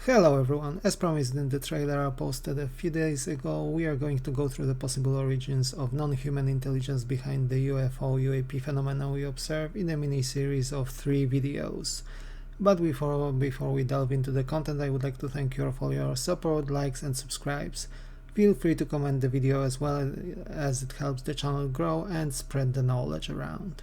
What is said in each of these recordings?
Hello everyone, as promised in the trailer I posted a few days ago, we are going to go through the possible origins of non-human intelligence behind the UFO-UAP phenomena we observe in a mini-series of 3 videos. But before we delve into the content, I would like to thank you for your support, likes and subscribes. Feel free to comment the video as well, as it helps the channel grow and spread the knowledge around.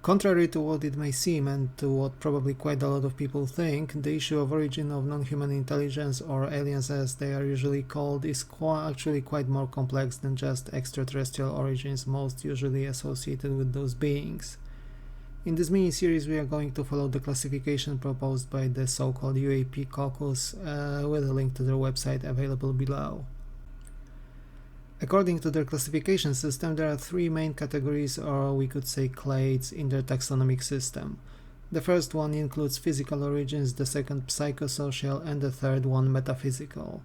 Contrary to what it may seem and to what probably quite a lot of people think, the issue of origin of non-human intelligence, or aliens as they are usually called, is actually quite more complex than just extraterrestrial origins most usually associated with those beings. In this mini-series we are going to follow the classification proposed by the so-called UAP caucus, with a link to their website available below. According to their classification system, there are 3 main categories, or we could say clades, in their taxonomic system. The first one includes physical origins, the second psychosocial, and the third one metaphysical.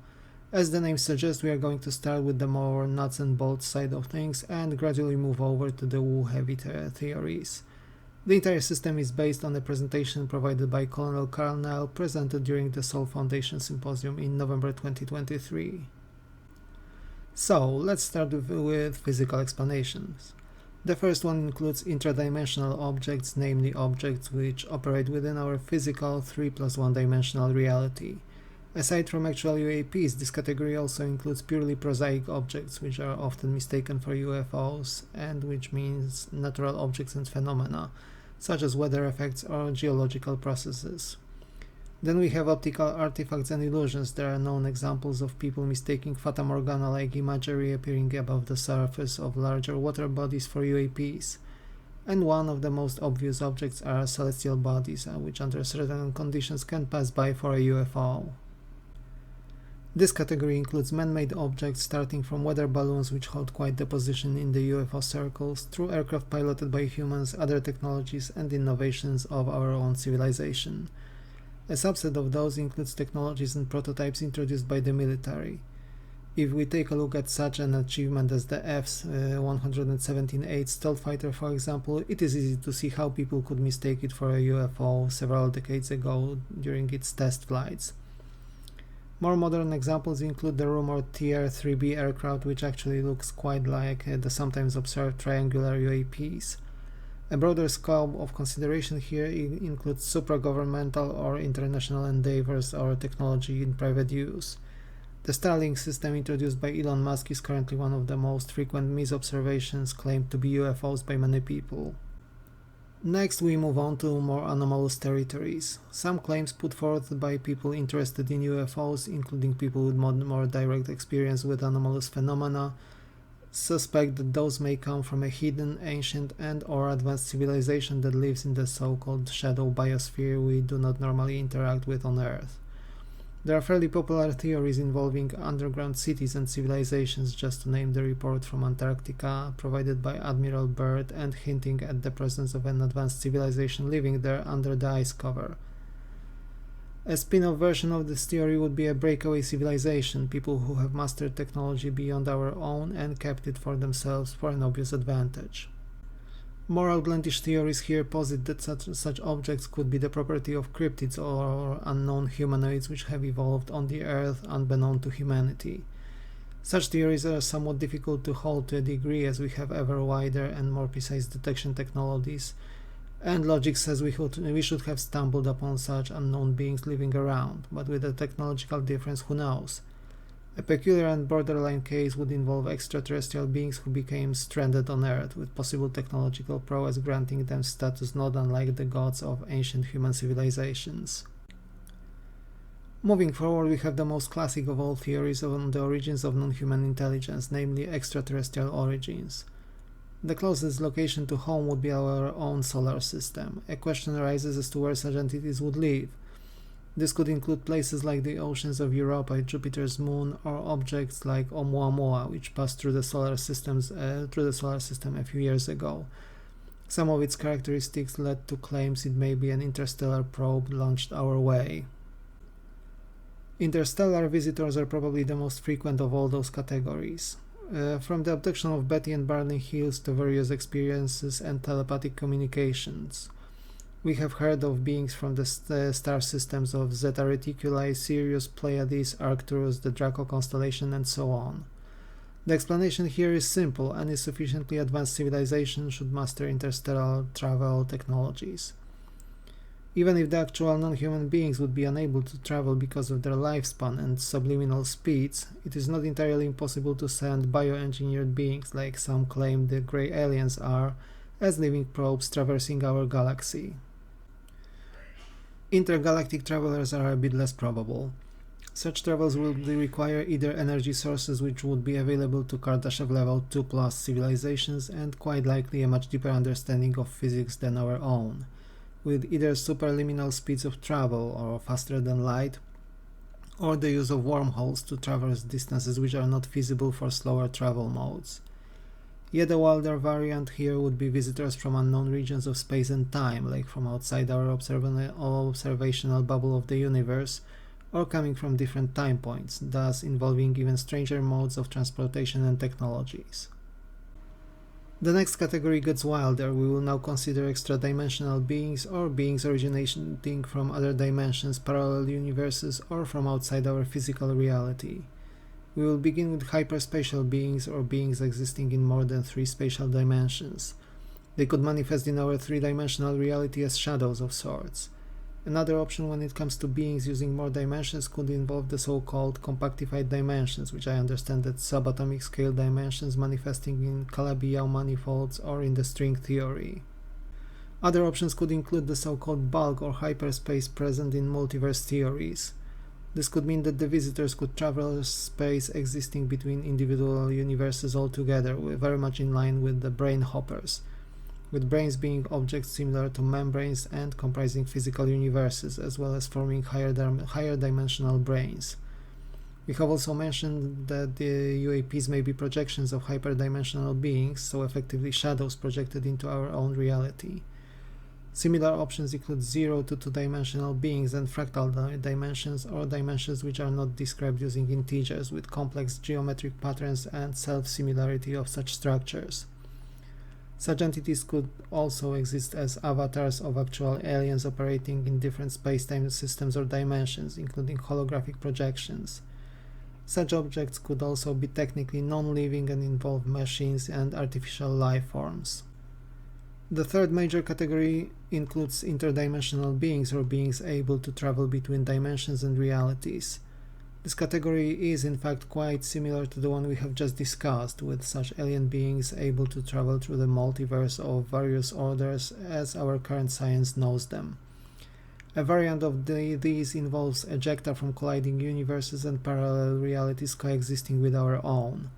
As the name suggests, we are going to start with the more nuts and bolts side of things and gradually move over to the woo-heavy theories. The entire system is based on a presentation provided by Colonel Carl Nell, presented during the Sol Foundation Symposium in November 2023. So, let's start with physical explanations. The first one includes intradimensional objects, namely objects which operate within our physical 3+1 dimensional reality. Aside from actual UAPs, this category also includes purely prosaic objects, which are often mistaken for UFOs, and which means natural objects and phenomena, such as weather effects or geological processes. Then we have optical artifacts and illusions. There are known examples of people mistaking Fata Morgana-like imagery appearing above the surface of larger water bodies for UAPs. And one of the most obvious objects are celestial bodies, which under certain conditions can pass by for a UFO. This category includes man-made objects, starting from weather balloons, which hold quite the position in the UFO circles, through aircraft piloted by humans, other technologies and innovations of our own civilization. A subset of those includes technologies and prototypes introduced by the military. If we take a look at such an achievement as the F-117A stealth fighter, for example, it is easy to see how people could mistake it for a UFO several decades ago during its test flights. More modern examples include the rumored TR-3B aircraft, which actually looks quite like the sometimes observed triangular UAPs. A broader scope of consideration here includes supragovernmental or international endeavors or technology in private use. The Starlink system introduced by Elon Musk is currently one of the most frequent misobservations claimed to be UFOs by many people. Next, we move on to more anomalous territories. Some claims put forth by people interested in UFOs, including people with more direct experience with anomalous phenomena, suspect that those may come from a hidden, ancient and/or advanced civilization that lives in the so-called shadow biosphere we do not normally interact with on Earth. There are fairly popular theories involving underground cities and civilizations, just to name the report from Antarctica provided by Admiral Byrd and hinting at the presence of an advanced civilization living there under the ice cover. A spin-off version of this theory would be a breakaway civilization, people who have mastered technology beyond our own and kept it for themselves for an obvious advantage. More outlandish theories here posit that such objects could be the property of cryptids or unknown humanoids which have evolved on the Earth unbeknown to humanity. Such theories are somewhat difficult to hold to a degree, as we have ever wider and more precise detection technologies, and logic says we should have stumbled upon such unknown beings living around, but with a technological difference, who knows? A peculiar and borderline case would involve extraterrestrial beings who became stranded on Earth, with possible technological prowess granting them status not unlike the gods of ancient human civilizations. Moving forward, we have the most classic of all theories on the origins of non-human intelligence, namely extraterrestrial origins. The closest location to home would be our own solar system. A question arises as to where such entities would live. This could include places like the oceans of Europa, Jupiter's moon, or objects like Oumuamua, which passed through the solar system a few years ago. Some of its characteristics led to claims it may be an interstellar probe launched our way. Interstellar visitors are probably the most frequent of all those categories. From the abduction of Betty and Barney Hills to various experiences and telepathic communications. We have heard of beings from the star systems of Zeta Reticuli, Sirius, Pleiades, Arcturus, the Draco constellation, and so on. The explanation here is simple. Any sufficiently advanced civilization should master interstellar travel technologies. Even if the actual non-human beings would be unable to travel because of their lifespan and subliminal speeds, it is not entirely impossible to send bioengineered beings, like some claim the grey aliens are, as living probes traversing our galaxy. Intergalactic travelers are a bit less probable. Such travels would require either energy sources which would be available to Kardashev level 2+ civilizations and quite likely a much deeper understanding of physics than our own, with either superliminal speeds of travel or faster than light, or the use of wormholes to traverse distances which are not feasible for slower travel modes. Yet a wilder variant here would be visitors from unknown regions of space and time, like from outside our observational bubble of the universe, or coming from different time points, thus involving even stranger modes of transportation and technologies. The next category gets wilder. We will now consider extra-dimensional beings or beings originating from other dimensions, parallel universes, or from outside our physical reality. We will begin with hyperspatial beings or beings existing in more than 3 spatial dimensions. They could manifest in our 3-dimensional reality as shadows of sorts. Another option when it comes to beings using more dimensions could involve the so-called compactified dimensions, which I understand as subatomic scale dimensions manifesting in Calabi-Yau manifolds or in the string theory. Other options could include the so-called bulk or hyperspace present in multiverse theories. This could mean that the visitors could traverse space existing between individual universes altogether, very much in line with the brain hoppers, with brains being objects similar to membranes and comprising physical universes, as well as forming higher dimensional brains. We have also mentioned that the UAPs may be projections of hyperdimensional beings, so effectively shadows projected into our own reality. Similar options include 0 to 2-dimensional beings and fractal dimensions, or dimensions which are not described using integers, with complex geometric patterns and self-similarity of such structures. Such entities could also exist as avatars of actual aliens operating in different space-time systems or dimensions, including holographic projections. Such objects could also be technically non-living and involve machines and artificial life forms. The third major category includes interdimensional beings or beings able to travel between dimensions and realities. This category is in fact quite similar to the one we have just discussed, with such alien beings able to travel through the multiverse of various orders as our current science knows them. A variant of these involves ejecta from colliding universes and parallel realities coexisting with our own.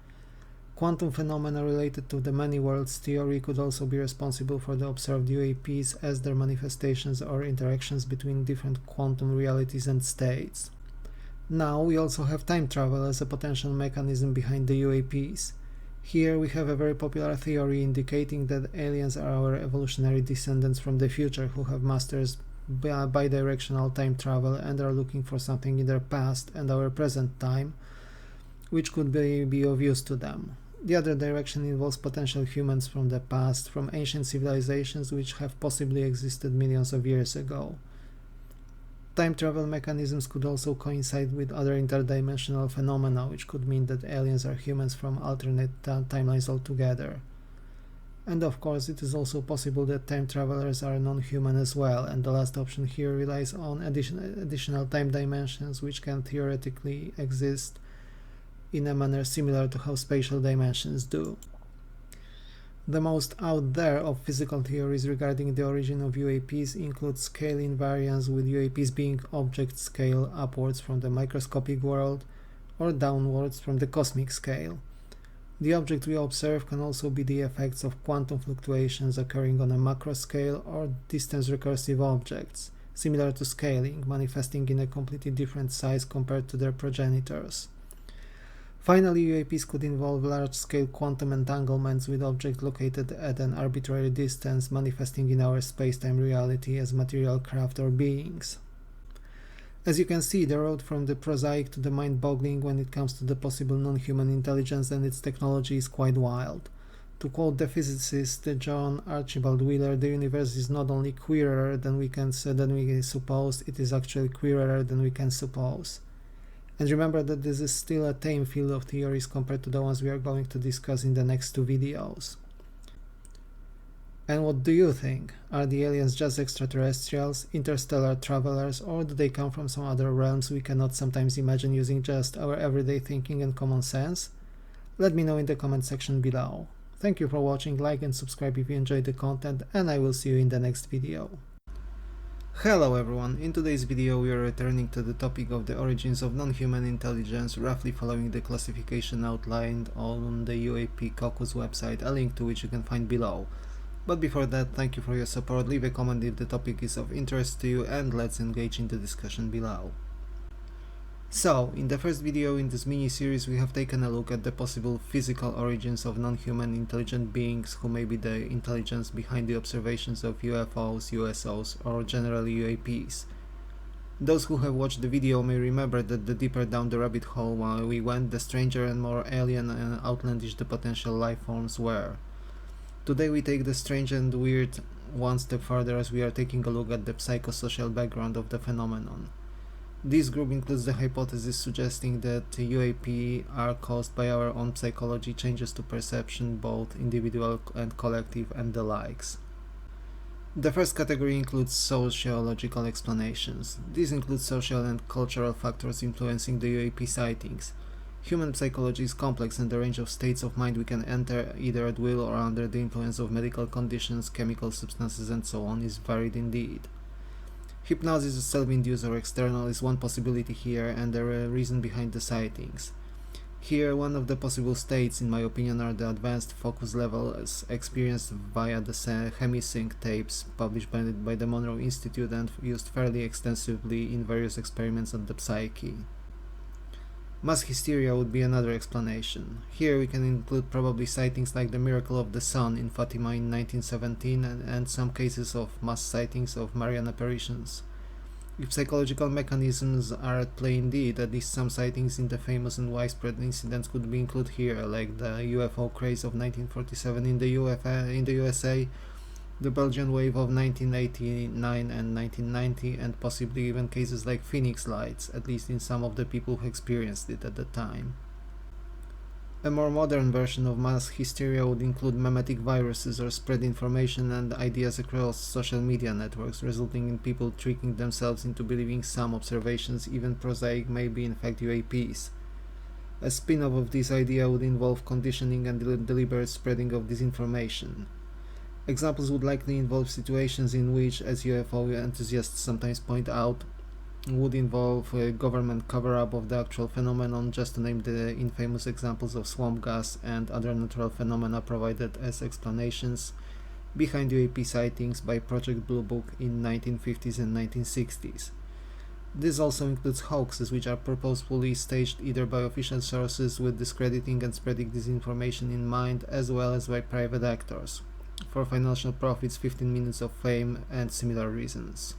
Quantum phenomena related to the many worlds theory could also be responsible for the observed UAPs as their manifestations or interactions between different quantum realities and states. Now we also have time travel as a potential mechanism behind the UAPs. Here we have a very popular theory indicating that aliens are our evolutionary descendants from the future who have mastered bidirectional time travel and are looking for something in their past and our present time, which could be of use to them. The other direction involves potential humans from the past, from ancient civilizations which have possibly existed millions of years ago. Time travel mechanisms could also coincide with other interdimensional phenomena, which could mean that aliens are humans from alternate timelines altogether. And of course, it is also possible that time travelers are non-human as well, and the last option here relies on additional time dimensions which can theoretically exist in a manner similar to how spatial dimensions do. The most out there of physical theories regarding the origin of UAPs include scale invariance, with UAPs being objects scale upwards from the microscopic world or downwards from the cosmic scale. The object we observe can also be the effects of quantum fluctuations occurring on a macro scale or distance recursive objects, similar to scaling, manifesting in a completely different size compared to their progenitors. Finally, UAPs could involve large-scale quantum entanglements with objects located at an arbitrary distance, manifesting in our space-time reality as material craft or beings. As you can see, the road from the prosaic to the mind-boggling when it comes to the possible non-human intelligence and its technology is quite wild. To quote the physicist John Archibald Wheeler, the universe is not only queerer than we suppose, it is actually queerer than we can suppose. And remember that this is still a tame field of theories compared to the ones we are going to discuss in the next two videos. And what do you think? Are the aliens just extraterrestrials, interstellar travelers, or do they come from some other realms we cannot sometimes imagine using just our everyday thinking and common sense? Let me know in the comment section below. Thank you for watching, like and subscribe if you enjoyed the content, and I will see you in the next video. Hello everyone, in today's video we are returning to the topic of the origins of non-human intelligence, roughly following the classification outlined on the UAP Caucus website, a link to which you can find below. But before that, thank you for your support, leave a comment if the topic is of interest to you, and let's engage in the discussion below. So, in the first video in this mini-series we have taken a look at the possible physical origins of non-human intelligent beings who may be the intelligence behind the observations of UFOs, USOs, or generally UAPs. Those who have watched the video may remember that the deeper down the rabbit hole we went, the stranger and more alien and outlandish the potential life forms were. Today we take the strange and weird one step further as we are taking a look at the psychosocial background of the phenomenon. This group includes the hypothesis suggesting that UAP are caused by our own psychology, changes to perception, both individual and collective, and the likes. The first category includes sociological explanations. These include social and cultural factors influencing the UAP sightings. Human psychology is complex, and the range of states of mind we can enter, either at will or under the influence of medical conditions, chemical substances, and so on, is varied indeed. Hypnosis, self-induced or external, is one possibility here, and the reason behind the sightings. Here, one of the possible states, in my opinion, are the advanced focus levels experienced via the HemiSync tapes published by the Monroe Institute and used fairly extensively in various experiments on the psyche. Mass hysteria would be another explanation. Here we can include probably sightings like the Miracle of the Sun in Fatima in 1917 and some cases of mass sightings of Marian apparitions. If psychological mechanisms are at play indeed, at least some sightings in the famous and widespread incidents could be included here, like the UFO craze of 1947 in the USA, the Belgian wave of 1989 and 1990, and possibly even cases like Phoenix Lights, at least in some of the people who experienced it at the time. A more modern version of mass hysteria would include memetic viruses or spread information and ideas across social media networks, resulting in people tricking themselves into believing some observations, even prosaic, may be in fact UAPs. A spin-off of this idea would involve conditioning and deliberate spreading of disinformation. Examples would likely involve situations in which, as UFO enthusiasts sometimes point out, would involve a government cover-up of the actual phenomenon, just to name the infamous examples of swamp gas and other natural phenomena provided as explanations behind UAP sightings by Project Blue Book in 1950s and 1960s. This also includes hoaxes, which are purposefully staged either by official sources with discrediting and spreading disinformation in mind, as well as by private actors, for financial profits, 15 minutes of fame, and similar reasons.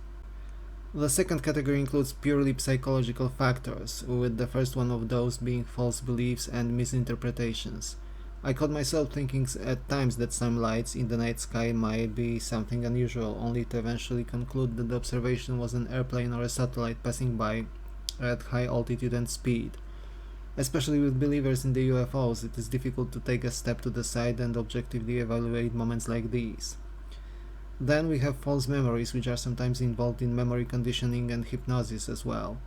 The second category includes purely psychological factors, with the first one of those being false beliefs and misinterpretations. I caught myself thinking at times that some lights in the night sky might be something unusual, only to eventually conclude that the observation was an airplane or a satellite passing by at high altitude and speed. Especially with believers in the UFOs, it is difficult to take a step to the side and objectively evaluate moments like these. Then we have false memories, which are sometimes involved in memory conditioning and hypnosis as well.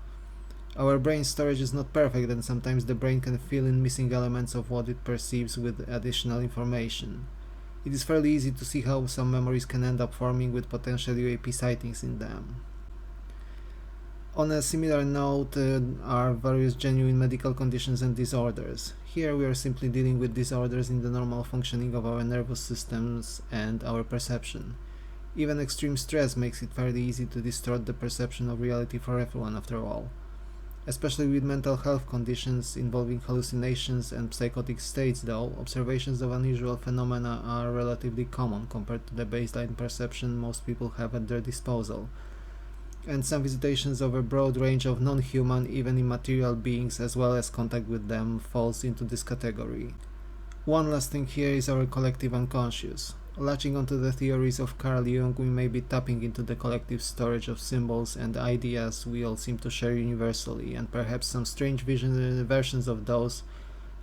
Our brain storage is not perfect, and sometimes the brain can fill in missing elements of what it perceives with additional information. It is fairly easy to see how some memories can end up forming with potential UAP sightings in them. On a similar note are various genuine medical conditions and disorders. Here we are simply dealing with disorders in the normal functioning of our nervous systems and our perception. Even extreme stress makes it fairly easy to distort the perception of reality for everyone after all. Especially with mental health conditions involving hallucinations and psychotic states, though, observations of unusual phenomena are relatively common compared to the baseline perception most people have at their disposal, and some visitations of a broad range of non-human, even immaterial beings, as well as contact with them, falls into this category. One last thing here is our collective unconscious. Latching onto the theories of Carl Jung, we may be tapping into the collective storage of symbols and ideas we all seem to share universally, and perhaps some strange versions of those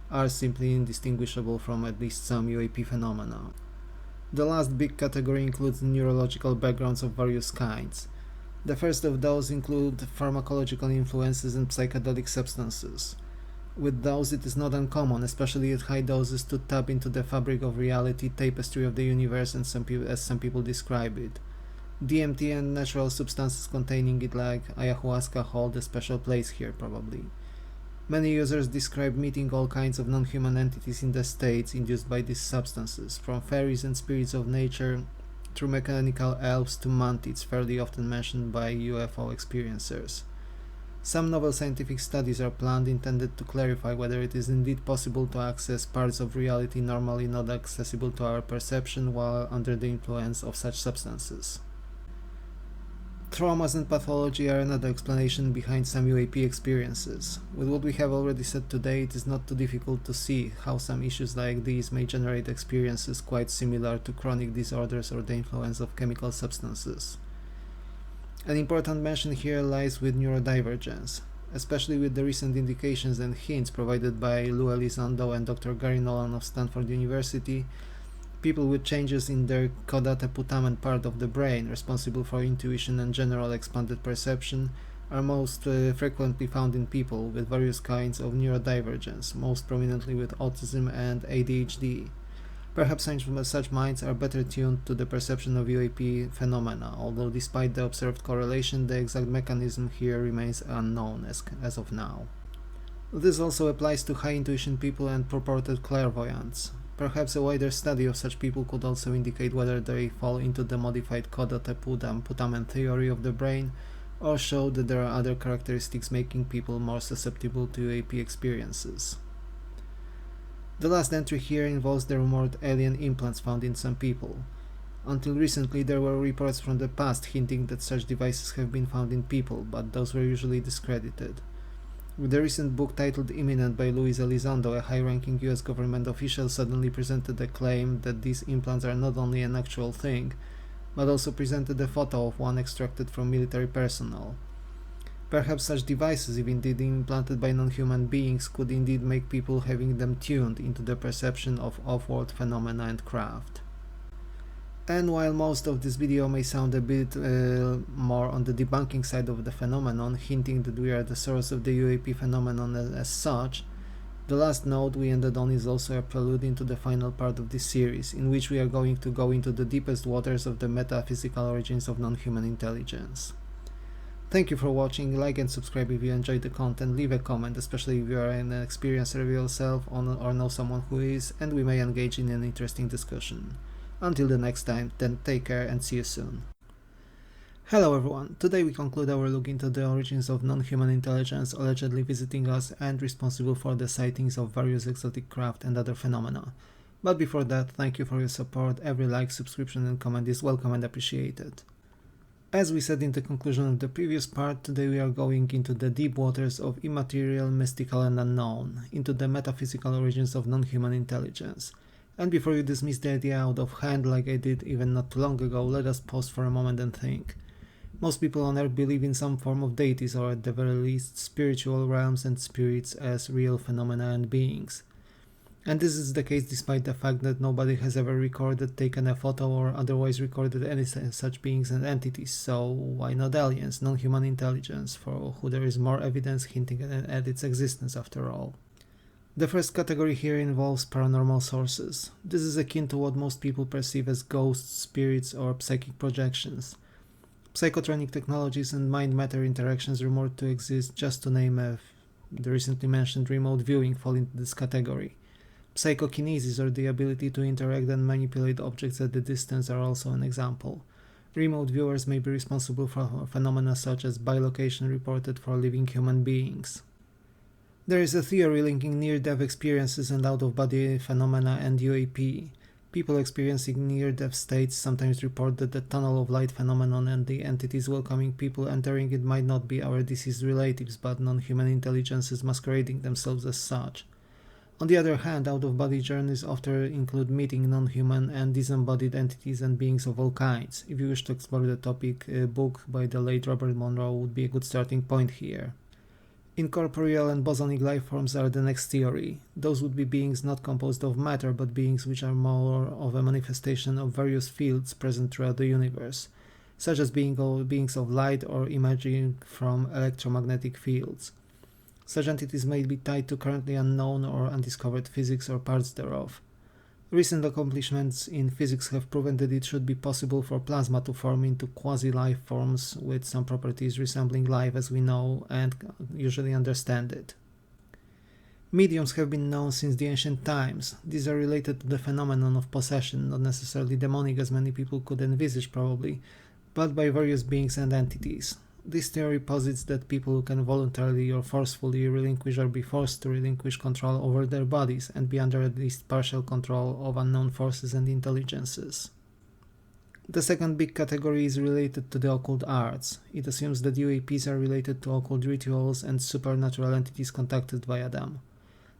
are simply indistinguishable from at least some UAP phenomena. The last big category includes neurological backgrounds of various kinds. The first of those include pharmacological influences and psychedelic substances. With those, it is not uncommon, especially at high doses, to tap into the fabric of reality, tapestry of the universe, and as some people describe it. DMT and natural substances containing it like ayahuasca hold a special place here, probably. Many users describe meeting all kinds of non-human entities in the states induced by these substances, from fairies and spirits of nature through mechanical elves to mantids, fairly often mentioned by UFO experiencers. Some novel scientific studies are planned intended to clarify whether it is indeed possible to access parts of reality normally not accessible to our perception while under the influence of such substances. Traumas and pathology are another explanation behind some UAP experiences. With what we have already said today, it is not too difficult to see how some issues like these may generate experiences quite similar to chronic disorders or the influence of chemical substances. An important mention here lies with neurodivergence, especially with the recent indications and hints provided by Lou Elizondo and Dr. Gary Nolan of Stanford University. People with changes in their caudate putamen part of the brain, responsible for intuition and general expanded perception, are most frequently found in people with various kinds of neurodivergence, most prominently with autism and ADHD. Perhaps such minds are better tuned to the perception of UAP phenomena, although despite the observed correlation, the exact mechanism here remains unknown as of now. This also applies to high intuition people and purported clairvoyants. Perhaps a wider study of such people could also indicate whether they fall into the modified caudate putamen theory of the brain, or show that there are other characteristics making people more susceptible to UAP experiences. The last entry here involves the rumored alien implants found in some people. Until recently, there were reports from the past hinting that such devices have been found in people, but those were usually discredited. With the recent book titled Imminent by Luis Elizondo, a high-ranking US government official suddenly presented a claim that these implants are not only an actual thing, but also presented a photo of one extracted from military personnel. Perhaps such devices, if indeed implanted by non-human beings, could indeed make people having them tuned into the perception of off-world phenomena and craft. And while most of this video may sound a bit more on the debunking side of the phenomenon, hinting that we are the source of the UAP phenomenon as such, the last note we ended on is also a prelude into the final part of this series, in which we are going to go into the deepest waters of the metaphysical origins of non-human intelligence. Thank you for watching. Like and subscribe if you enjoyed the content, leave a comment, especially if you are an experiencer yourself or know someone who is, and we may engage in an interesting discussion. Until the next time, then take care and see you soon. Hello everyone, today we conclude our look into the origins of non-human intelligence allegedly visiting us and responsible for the sightings of various exotic craft and other phenomena. But before that, thank you for your support. Every like, subscription and comment is welcome and appreciated. As we said in the conclusion of the previous part, today we are going into the deep waters of immaterial, mystical and unknown, into the metaphysical origins of non-human intelligence. And before you dismiss the idea out of hand like I did even not too long ago, let us pause for a moment and think. Most people on Earth believe in some form of deities or at the very least spiritual realms and spirits as real phenomena and beings. And this is the case despite the fact that nobody has ever recorded, taken a photo or otherwise recorded any such beings and entities, so why not aliens, non-human intelligence, for who there is more evidence hinting at its existence after all. The first category here involves paranormal sources. This is akin to what most people perceive as ghosts, spirits or psychic projections. Psychotronic technologies and mind-matter interactions rumored to exist, just to name the recently mentioned remote viewing fall into this category. Psychokinesis, or the ability to interact and manipulate objects at a distance, are also an example. Remote viewers may be responsible for phenomena such as bilocation reported for living human beings. There is a theory linking near-death experiences and out-of-body phenomena and UAP. People experiencing near-death states sometimes report that the tunnel of light phenomenon and the entities welcoming people entering it might not be our deceased relatives, but non-human intelligences masquerading themselves as such. On the other hand, out-of-body journeys often include meeting non-human and disembodied entities and beings of all kinds. If you wish to explore the topic, a book by the late Robert Monroe would be a good starting point here. Incorporeal and bosonic life forms are the next theory. Those would be beings not composed of matter, but beings which are more of a manifestation of various fields present throughout the universe, such as beings of light or emerging from electromagnetic fields. Such entities may be tied to currently unknown or undiscovered physics or parts thereof. Recent accomplishments in physics have proven that it should be possible for plasma to form into quasi-life forms with some properties resembling life as we know and usually understand it. Mediums have been known since the ancient times. These are related to the phenomenon of possession, not necessarily demonic as many people could envisage probably, but by various beings and entities. This theory posits that people who can voluntarily or forcefully relinquish or be forced to relinquish control over their bodies and be under at least partial control of unknown forces and intelligences. The second big category is related to the occult arts. It assumes that UAPs are related to occult rituals and supernatural entities contacted via them.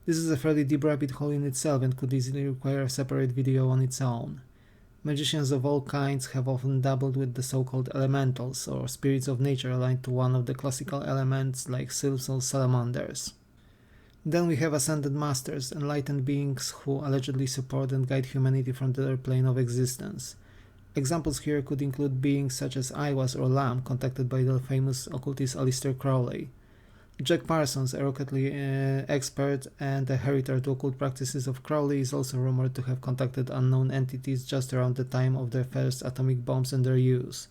This is a fairly deep rabbit hole in itself and could easily require a separate video on its own. Magicians of all kinds have often dabbled with the so-called elementals, or spirits of nature aligned to one of the classical elements like sylphs or salamanders. Then we have ascended masters, enlightened beings who allegedly support and guide humanity from their plane of existence. Examples here could include beings such as Aiwass or Lam, contacted by the famous occultist Aleister Crowley. Jack Parsons, a rocketry expert and a heritor to occult practices of Crowley, is also rumored to have contacted unknown entities just around the time of their first atomic bombs and their use.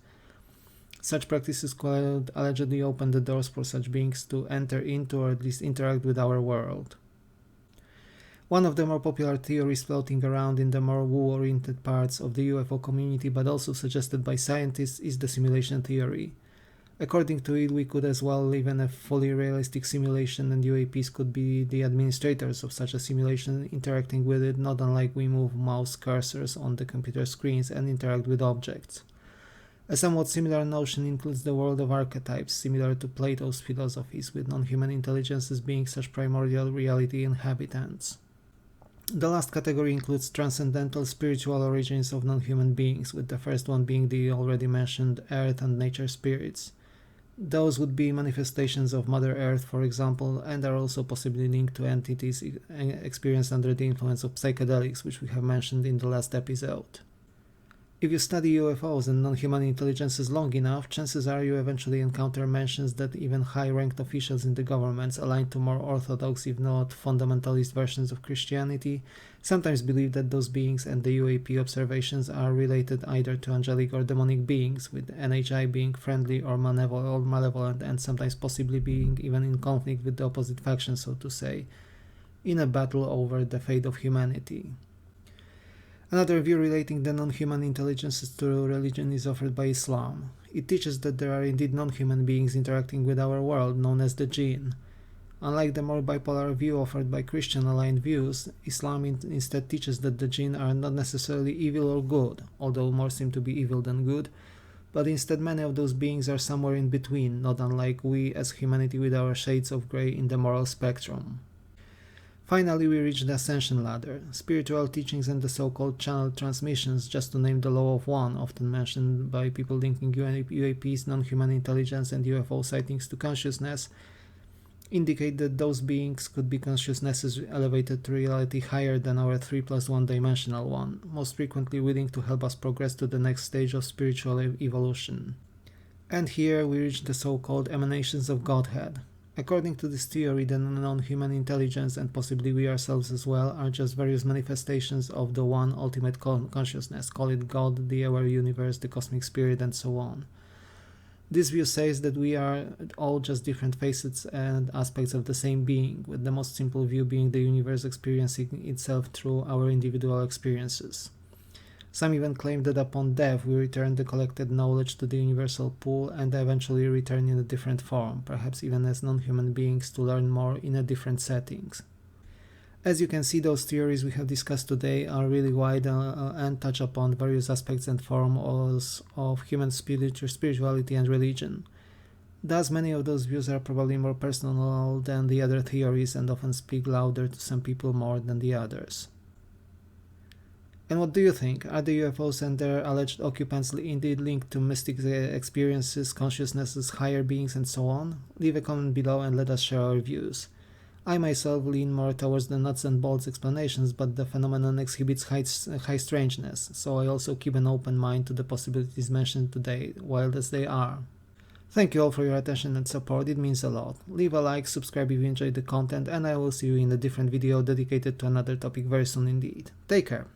Such practices could allegedly open the doors for such beings to enter into or at least interact with our world. One of the more popular theories floating around in the more woo-oriented parts of the UFO community, but also suggested by scientists, is the simulation theory. According to it, we could as well live in a fully realistic simulation, and UAPs could be the administrators of such a simulation, interacting with it not unlike we move mouse cursors on the computer screens and interact with objects. A somewhat similar notion includes the world of archetypes, similar to Plato's philosophies, with non-human intelligences being such primordial reality inhabitants. The last category includes transcendental spiritual origins of non-human beings, with the first one being the already mentioned earth and nature spirits. Those would be manifestations of Mother Earth, for example, and are also possibly linked to entities experienced under the influence of psychedelics, which we have mentioned in the last episode. If you study UFOs and non-human intelligences long enough, chances are you eventually encounter mentions that even high-ranked officials in the governments aligned to more orthodox, if not fundamentalist versions of Christianity, sometimes believe that those beings and the UAP observations are related either to angelic or demonic beings, with NHI being friendly or malevolent and sometimes possibly being even in conflict with the opposite faction, so to say, in a battle over the fate of humanity. Another view relating the non-human intelligences to religion is offered by Islam. It teaches that there are indeed non-human beings interacting with our world, known as the jinn. Unlike the more bipolar view offered by Christian-aligned views, Islam instead teaches that the jinn are not necessarily evil or good, although more seem to be evil than good, but instead many of those beings are somewhere in between, not unlike we as humanity with our shades of grey in the moral spectrum. Finally, we reach the ascension ladder, spiritual teachings and the so-called channeled transmissions, just to name the law of one, often mentioned by people linking UAPs, non-human intelligence and UFO sightings to consciousness, indicate that those beings could be consciousnesses elevated to reality higher than our 3+1 dimensional one, most frequently willing to help us progress to the next stage of spiritual evolution. And here we reach the so-called emanations of Godhead. According to this theory, the non-human intelligence, and possibly we ourselves as well, are just various manifestations of the one ultimate consciousness, call it God, the aware universe, the cosmic spirit, and so on. This view says that we are all just different facets and aspects of the same being, with the most simple view being the universe experiencing itself through our individual experiences. Some even claim that upon death we return the collected knowledge to the universal pool and eventually return in a different form, perhaps even as non-human beings, to learn more in a different settings. As you can see, those theories we have discussed today are really wide and touch upon various aspects and forms of human spirituality and religion. Thus, many of those views are probably more personal than the other theories and often speak louder to some people more than the others. And what do you think? Are the UFOs and their alleged occupants indeed linked to mystic experiences, consciousnesses, higher beings, and so on? Leave a comment below and let us share our views. I myself lean more towards the nuts and bolts explanations, but the phenomenon exhibits high strangeness, so I also keep an open mind to the possibilities mentioned today, wild as they are. Thank you all for your attention and support, it means a lot. Leave a like, subscribe if you enjoyed the content, and I will see you in a different video dedicated to another topic very soon indeed. Take care!